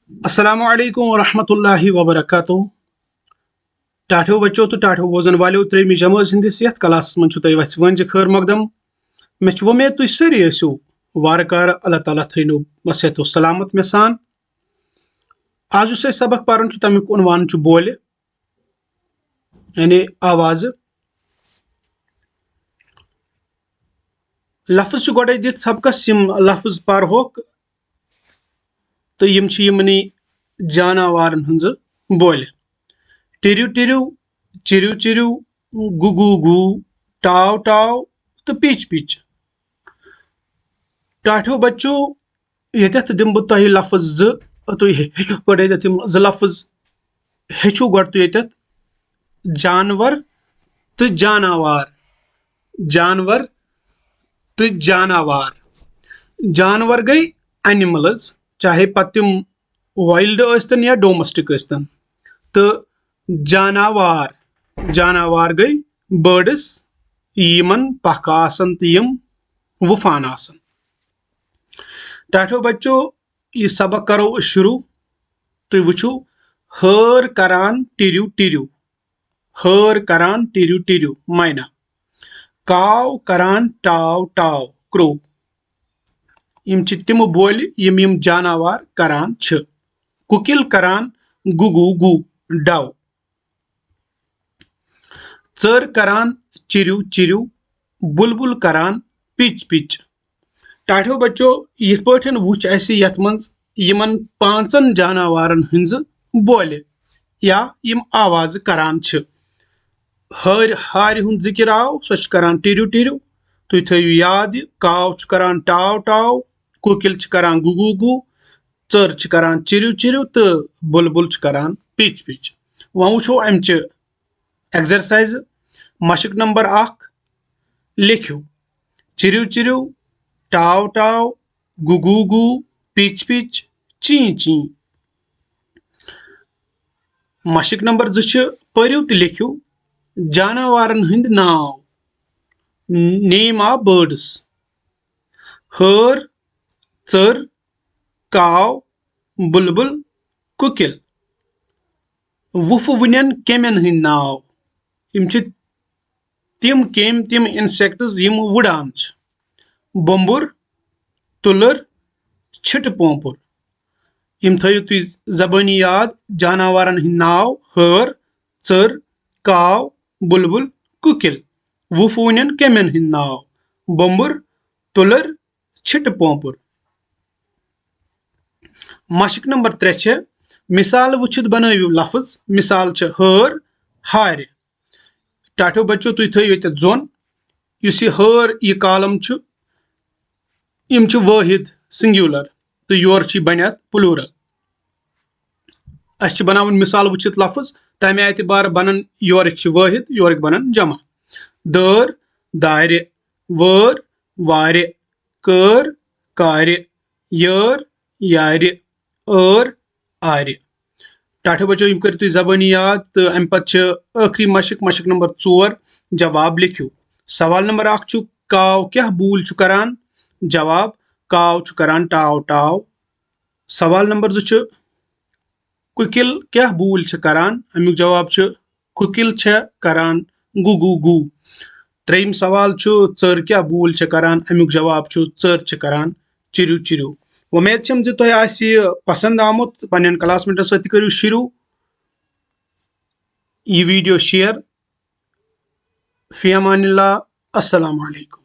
अस्सलामुअलैकुम वरहमतुल्लाहि वबरकातुहू। टाठो बच्चों तो टाठो बोजन वालों त्रेमी जमात हंदिस यथ क्लास मन वस वन खैर मकदम। मे उम्मीद तुम सारी आसो वारकार अल्लाह ताला थो मसहत सलामत मे सान। आज उस सबक पारन तमिक उनवान बोल यानी आवाज। लफ्ज गोड़े दित सबकस लफ्ज पारहोक तो यमनी जानवर हज बोल। टिरु टिरु, चिरु चिरु, गु गु गु, टाव टाव तो पिच पिच। टाठो बच्चों यथ दिम बह तुह लफ्ज गोड़े लफ्ज हेचु गोड़ तु यथ जानवर तो जानवर। जानवर तो जानवर। जानवर गई एनिमल्स चाहे पतिम वाइल्ड अस्तन या डोमेस्टिक अस्तन। तो जानवर जानवर गई बर्ड्स यमन पख आसन तो यम वुफान आसन। टाठो बच्चों यह सबक करो शुरू। तुम वुचो हर करान टिरु टिरु। हर करान टिरु टिरु मैना। काव करान टाव टाव क्रो। यम तिम बोल यम जानवर करान छ। कुकिल करान गु गु गु डव। चर करान चिरु चिरु। बुलबुल करान पिच पिच। टाठो बच्चों यथ पठन वुच यथ मंज यमन पांचन जानवरन हंज बोल या यम आवाज करान छ। हार हुंद जिक्र आव सो करान टिरु टिरु। तुम थो याद काव करान टाव टाव, कुकिल करान गु गु गु, चर करान चिरु चिरु तो बुलबुल करान पिच पिच। वह वो अमच एक्सरसाइज। मशक नंबर 1 लिखो चिरु चिरु, टाव टाव, गु गु गु, पिच पिच, ची ची। मशक नंबर 2 पढ़ो तो लिखो जानवरन हंद नाव। नेम ऑफ बर्ड्स हर, चर, काव, बुलबुल, कुकिल। वुफ वुनन केमन हंद नाव। यम तिम केम तिम इंसेक्ट्स यम वुड़ान छ। बम्बुर, तुलर, छिट पोंपुर। यम थो तुम जबानी याद जानवरन हंद नाव हर, चर, काव, बुलबुल, कुकिल। वुफ वुनन केमन हंद नाव। बम्बुर, तुलर, छिट पोंपुर। मशक नंबर 3 मिसाल वुचित बनावो लफ्ज। मिसाल हर, हार। टाठो बच्चों तुम थो ये जोन इस हर यह कॉलम यम वाहिद सिंगुलर तो योर बन प्लूरल। अस बनावन मिसाल वुचित लफ्ज तमे एतबार बनन योरिक वाहिद योरिक बनन जमा। दर, दार, वर, वार, कर, कार, यर, यार, एर, आर। टाठो बच्चों यम कर जबानी याद तो अम पे आखिरी मशक मशक नंबर 4 जवाब लिखो। सवाल नंबर 1 काव क्या बूल करान। जवाब काव करान टाव टाव। सवाल नंबर 2 कुकिल क्या बूल करान। अमुक जवाब कुकिल करान गु गु गु। त्रेयम सवाल चर क्या बूल करान। अमुक जवाब चर करान चिरु चिरु। उम्मीद छम तुह पसंद आमुत। पन्न क्लासमेटन सत करो शुरू यह वीडियो शेयर। फी अमानिल्लाह। अस्सलामु अलैकुम।